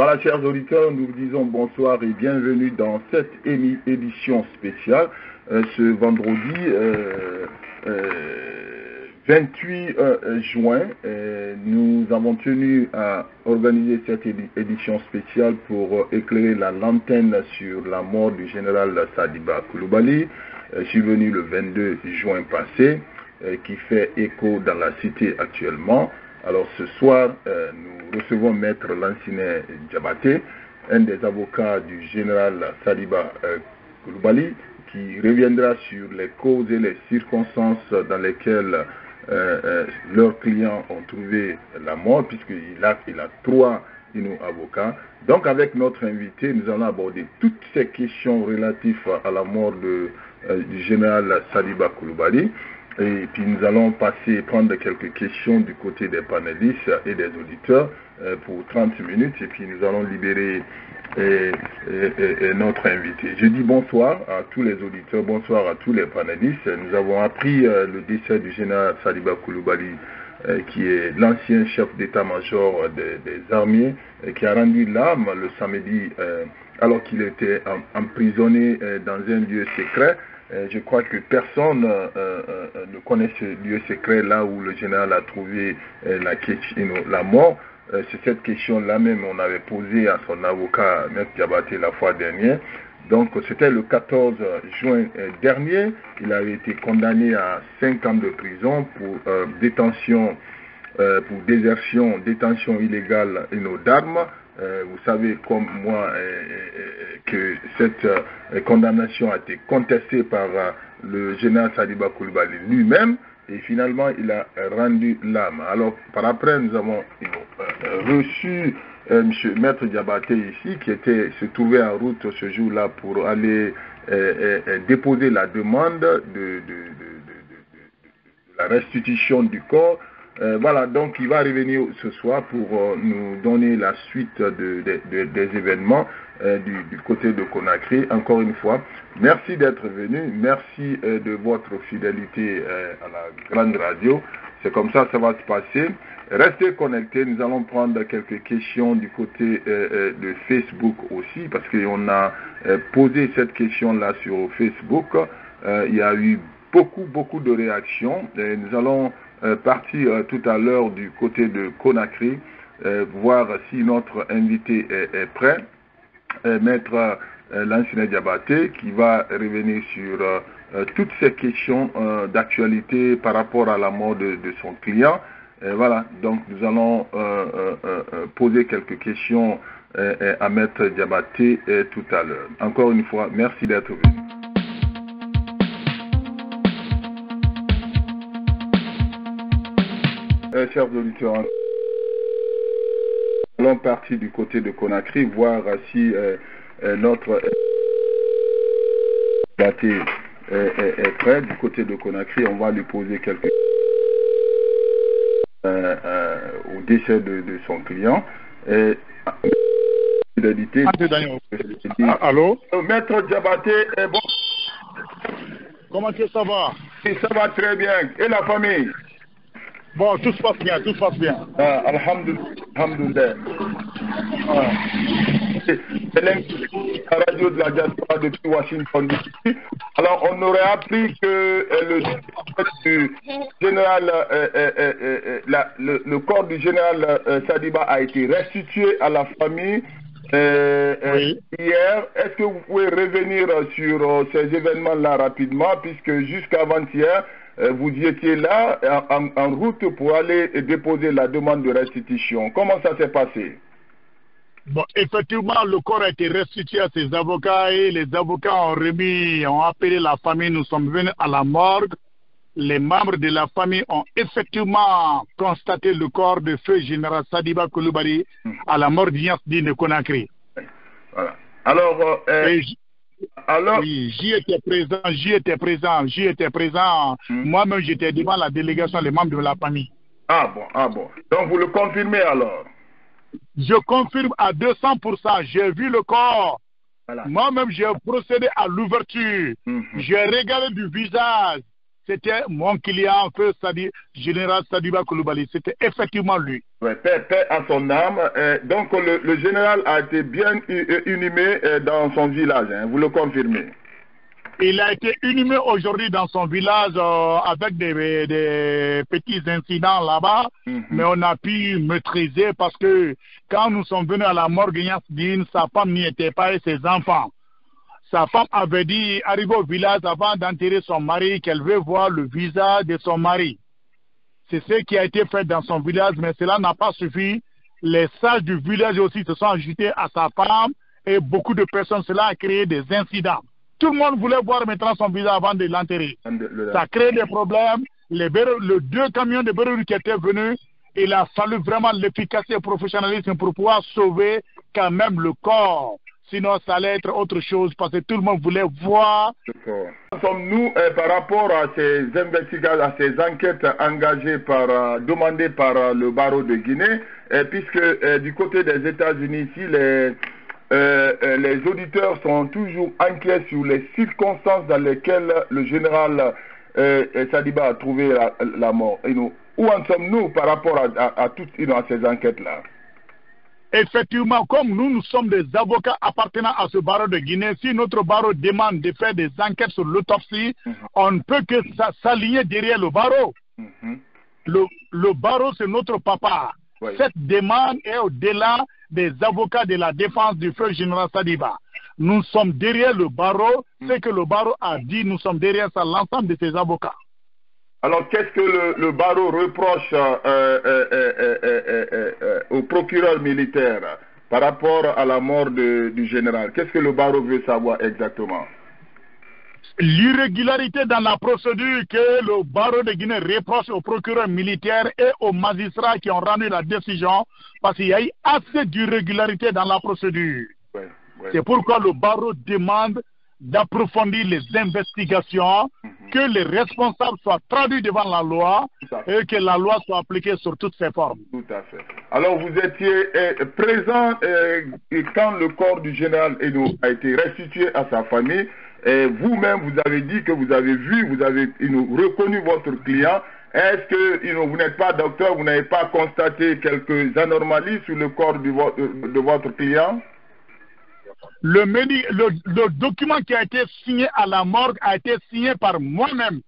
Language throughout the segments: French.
Voilà, chers auditeurs, nous vous disons bonsoir et bienvenue dans cette édition spéciale. Ce vendredi 28 juin, nous avons tenu à organiser cette édition spéciale pour éclairer la lanterne sur la mort du général Sadiba Coulibaly, survenu le 22 juin passé, qui fait écho dans la cité actuellement. Alors ce soir, nous recevons Maître Lansine Diabaté, un des avocats du général Sadiba Coulibaly, qui reviendra sur les causes et les circonstances dans lesquelles leurs clients ont trouvé la mort, puisqu'il a 3 avocats. Donc avec notre invité, nous allons aborder toutes ces questions relatives à la mort du général Sadiba Coulibaly. Et puis nous allons prendre quelques questions du côté des panélistes et des auditeurs pour 30 minutes. Et puis nous allons libérer notre invité. Je dis bonsoir à tous les auditeurs, bonsoir à tous les panélistes. Nous avons appris le décès du général Sadiba Coulibaly, qui est l'ancien chef d'état-major des armées, qui a rendu l'âme le samedi alors qu'il était emprisonné dans un lieu secret. Je crois que personne ne connaît ce lieu secret là où le général a trouvé la mort. C'est cette question-là même on avait posée à son avocat, M. Diabaté, la fois dernière. Donc c'était le 14 juin dernier. Il avait été condamné à 5 ans de prison pour détention, pour détention illégale d'armes. Vous savez comme moi que cette condamnation a été contestée par le général Sadiba Coulibaly lui-même et finalement il a rendu l'âme. Alors par après nous avons reçu Maître Diabaté ici qui se trouvait en route ce jour-là pour aller déposer la demande de la restitution du corps. Voilà, donc il va revenir ce soir pour nous donner la suite des événements du côté de Conakry. Encore une fois, merci d'être venu, merci de votre fidélité à la grande radio. C'est comme ça va se passer. Restez connectés, nous allons prendre quelques questions du côté de Facebook aussi, parce qu'on a posé cette question-là sur Facebook. Il y a eu beaucoup de réactions. Et nous allons partir tout à l'heure du côté de Conakry, voir si notre invité est prêt, Maître Lansine Diabaté, qui va revenir sur toutes ces questions d'actualité par rapport à la mort de son client. Voilà, donc nous allons poser quelques questions à Maître Diabaté tout à l'heure. Encore une fois, merci d'être venu. Chers auditeurs, nous allons partir du côté de Conakry, voir si notre Diabaté est prêt. Du côté de Conakry, on va lui poser quelques au décès de son client. Allô? Maître Diabaté, bon. Comment ça va? Ça va très bien. Et la famille? Bon, tout se passe bien, tout se passe bien. Alhamdoulilah. C'est la radio de la diaspora depuis Washington DC. Alors, on aurait appris que le général, le corps du général Sadiba a été restitué à la famille oui. Hier. Est-ce que vous pouvez revenir sur ces événements-là rapidement, puisque jusqu'avant-hier, vous étiez là en route pour aller déposer la demande de restitution. Comment ça s'est passé? Bon, effectivement, le corps a été restitué à ses avocats et les avocats ont appelé la famille. Nous sommes venus à la morgue. Les membres de la famille ont effectivement constaté le corps de feu général Sadiba Coulibaly à la mort d'Ignacedine de Conakry. Voilà. Alors, oui, j'y étais présent. Moi-même, j'étais devant la délégation, les membres de la famille. Ah bon. Donc, vous le confirmez alors? Je confirme à 200%. J'ai vu le corps. Voilà. Moi-même, j'ai procédé à l'ouverture. J'ai regardé du visage. c'était mon client, feu général Sadiba Koulibaly. C'était effectivement lui. Ouais, paix à son âme. Donc le général a été bien inhumé dans son village, hein, vous le confirmez? Il a été inhumé aujourd'hui dans son village avec des petits incidents là-bas, mais on a pu maîtriser parce que quand nous sommes venus à la morgue, sa femme n'y était pas et ses enfants. Sa femme avait dit, arrivé au village avant d'enterrer son mari, qu'elle veut voir le visage de son mari. C'est ce qui a été fait dans son village, mais cela n'a pas suffi. Les sages du village aussi se sont ajoutés à sa femme et beaucoup de personnes, cela a créé des incidents. Tout le monde voulait voir maintenant son visage avant de l'enterrer. Ça crée des problèmes. Les 2 camions de Beirut qui étaient venus, il a fallu vraiment l'efficacité et le professionnalisme pour pouvoir sauver quand même le corps. Sinon, ça allait être autre chose parce que tout le monde voulait voir. Sommes-nous par rapport à ces investigations, à ces enquêtes engagées demandées par le barreau de Guinée, puisque du côté des États-Unis ici, les auditeurs sont toujours inquiets sur les circonstances dans lesquelles le général Sadiba a trouvé la mort. Où en sommes-nous par rapport à toutes ces enquêtes-là? Effectivement, comme nous sommes des avocats appartenant à ce barreau de Guinée, si notre barreau demande de faire des enquêtes sur l'autopsie, on ne peut que s'aligner derrière le barreau. Le barreau, c'est notre papa. Oui. Cette demande est au-delà des avocats de la défense du feu général Sadiba. Nous sommes derrière le barreau. Ce que le barreau a dit, nous sommes derrière ça, l'ensemble de ses avocats. Alors, qu'est-ce que le barreau reproche au procureur militaire par rapport à la mort du général? Qu'est-ce que le barreau veut savoir exactement? L'irrégularité dans la procédure que le barreau de Guinée reproche au procureur militaire et aux magistrats qui ont rendu la décision, parce qu'il y a eu assez d'irrégularité dans la procédure. Oui. C'est pourquoi le barreau demande d'approfondir les investigations, que les responsables soient traduits devant la loi et que la loi soit appliquée sur toutes ses formes. Tout à fait. Alors vous étiez présent quand le corps du général Eno a été restitué à sa famille. Vous-même, vous avez dit que vous avez vu, vous avez reconnu votre client. Est-ce que vous n'êtes pas docteur, vous n'avez pas constaté quelques anomalies sur le corps de votre client? Le document qui a été signé à la morgue a été signé par moi-même.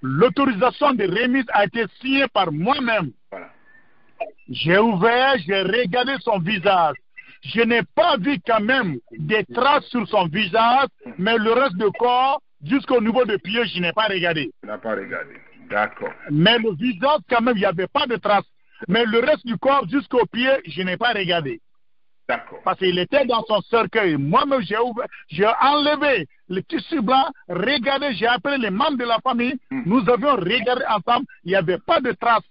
L'autorisation de remise a été signée par moi-même. Voilà. J'ai ouvert, j'ai regardé son visage. Je n'ai pas vu quand même des traces sur son visage, mais le reste du corps, jusqu'au niveau de pied, je n'ai pas regardé. Tu n'as pas regardé, d'accord. Mais le visage, quand même, il n'y avait pas de traces. Mais le reste du corps, jusqu'au pied, je n'ai pas regardé. D'accord. Parce qu'il était dans son cercueil. Moi-même, j'ai enlevé le tissu blanc, regardé, j'ai appelé les membres de la famille. Nous avions regardé ensemble, il n'y avait pas de traces.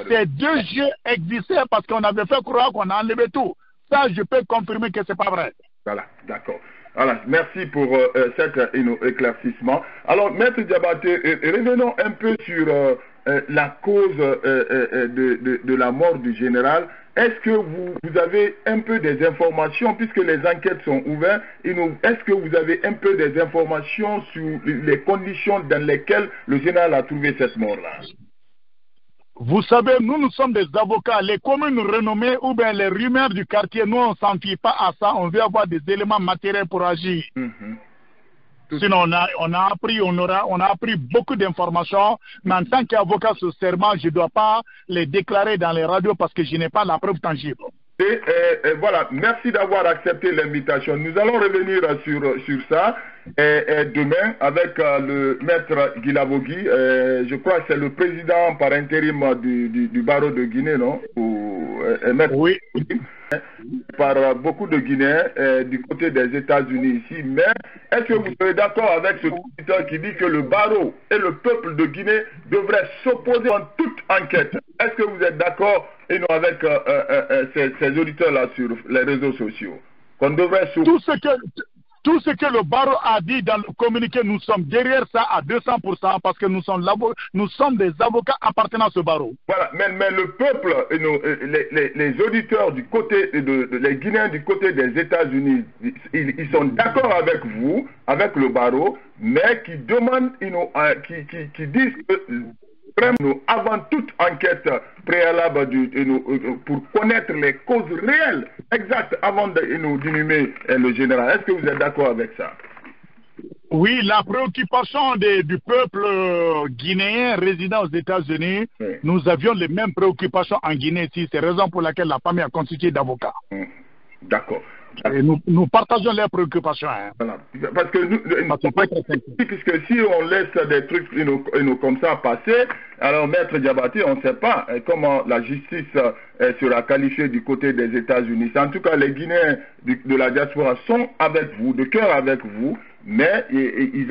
Ces 2 yeux existaient parce qu'on avait fait croire qu'on a enlevé tout. Ça, je peux confirmer que ce n'est pas vrai. Voilà, d'accord. Voilà, merci pour cet éclaircissement. Alors, Maître Diabaté, revenons un peu sur la cause de la mort du général. Est-ce que vous avez un peu des informations, puisque les enquêtes sont ouvertes, est-ce que vous avez un peu des informations sur les conditions dans lesquelles le général a trouvé cette mort-là? Vous savez, nous sommes des avocats. Les communes renommées ou bien les rumeurs du quartier, nous, on ne s'en fie pas à ça. On veut avoir des éléments matériels pour agir. Sinon, on a appris beaucoup d'informations, mais en tant qu'avocat sur serment, je ne dois pas les déclarer dans les radios parce que je n'ai pas la preuve tangible. Et voilà, merci d'avoir accepté l'invitation. Nous allons revenir sur ça demain avec le maître Guilabogui. Je crois que c'est le président par intérim du barreau de Guinée, non? Maître oui. Par beaucoup de Guinéens du côté des États-Unis ici. Mais est-ce que vous serez d'accord avec ce auditeur qui dit que le barreau et le peuple de Guinée devraient s'opposer en toute enquête? Est-ce que vous êtes d'accord avec ces auditeurs-là sur les réseaux sociaux? Qu'on devrait tout Tout ce que le barreau a dit dans le communiqué, nous sommes derrière ça à 200% parce que nous sommes des avocats appartenant à ce barreau. Voilà, mais le peuple, les auditeurs du côté, les Guinéens du côté des États-Unis, ils sont d'accord avec vous, avec le barreau, mais qui demandent, qui disent que vraiment, avant toute enquête préalable pour connaître les causes réelles, exactes, avant d'inhumer le général. Est-ce que vous êtes d'accord avec ça? Oui, la préoccupation du peuple guinéen résidant aux États-Unis, oui. Nous avions les mêmes préoccupations en Guinée ici. C'est la raison pour laquelle la famille a constitué d'avocats. D'accord. Nous partageons leurs préoccupations. Hein. Voilà. Parce que puisque si on laisse des trucs comme ça passer, alors Maître Diabaté, on ne sait pas comment la justice sera qualifiée du côté des États-Unis. En tout cas, les Guinéens de la diaspora sont avec vous, de cœur avec vous, mais ils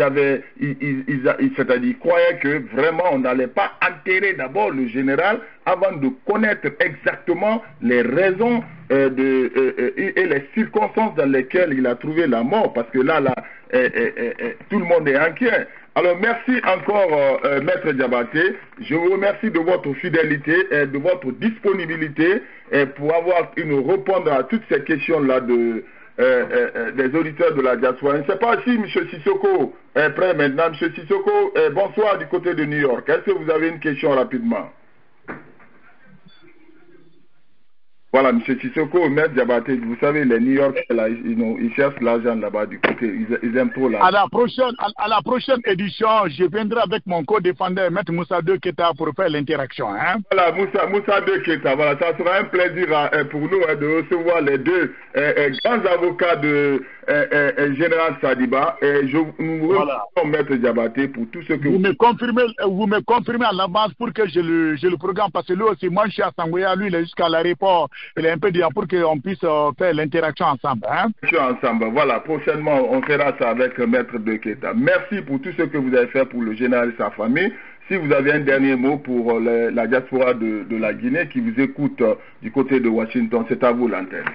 croyaient que vraiment on n'allait pas enterrer d'abord le général avant de connaître exactement les raisons et les circonstances dans lesquelles il a trouvé la mort, parce que là tout le monde est inquiet. Alors merci encore Maître Diabaté, je vous remercie de votre fidélité et de votre disponibilité pour avoir répondre à toutes ces questions-là des auditeurs de la diaspora. Je ne sais pas si M. Sissoko est prêt maintenant. M. Sissoko, bonsoir du côté de New York. Est-ce que vous avez une question rapidement? Voilà, M. Sissoko, Maître Diabaté, vous savez, les New York, là, ils cherchent l'argent là-bas du côté. Ils aiment trop l'argent. À la prochaine édition, je viendrai avec mon co-défendeur, Maître Moussa De Keta, pour faire l'interaction. Hein? Voilà, Moussa De Keta, voilà, ça sera un plaisir pour nous de recevoir les deux grands avocats de Général Sadiba. Et nous remercions Maître Diabaté pour tout ce que vous me confirmez à l'avance pour que je le programme, parce que lui aussi, moi je suis à Sangoya, lui il est jusqu'à l'aéroport. Il est un peu dur pour qu'on puisse faire l'interaction ensemble. Hein? Ensemble, voilà. Prochainement, on fera ça avec Maître De Keta. Merci pour tout ce que vous avez fait pour le général et sa famille. Si vous avez un dernier mot pour la diaspora de la Guinée qui vous écoute du côté de Washington, c'est à vous l'antenne.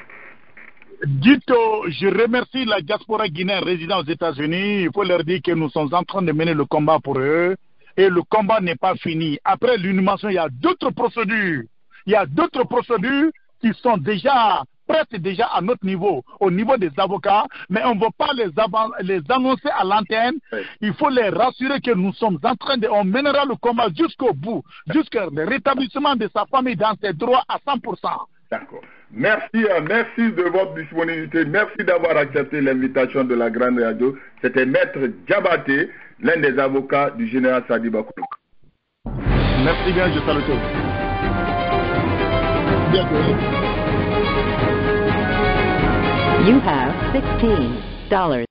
Je remercie la diaspora guinéenne résidant aux États-Unis. Il faut leur dire que nous sommes en train de mener le combat pour eux. Et le combat n'est pas fini. Après l'inhumation, il y a d'autres procédures. Il y a d'autres procédures qui sont déjà prêtes déjà à notre niveau, au niveau des avocats, mais on ne va pas les annoncer à l'antenne. Oui. Il faut les rassurer que nous sommes en train on mènera le combat jusqu'au bout, jusqu'au rétablissement de sa famille dans ses droits à 100%. D'accord. Merci de votre disponibilité. Merci d'avoir accepté l'invitation de la Grande Radio. C'était Maître Diabaté, l'un des avocats du général Sadiba Kouloubaly. Merci bien, je salue tous. You have $16.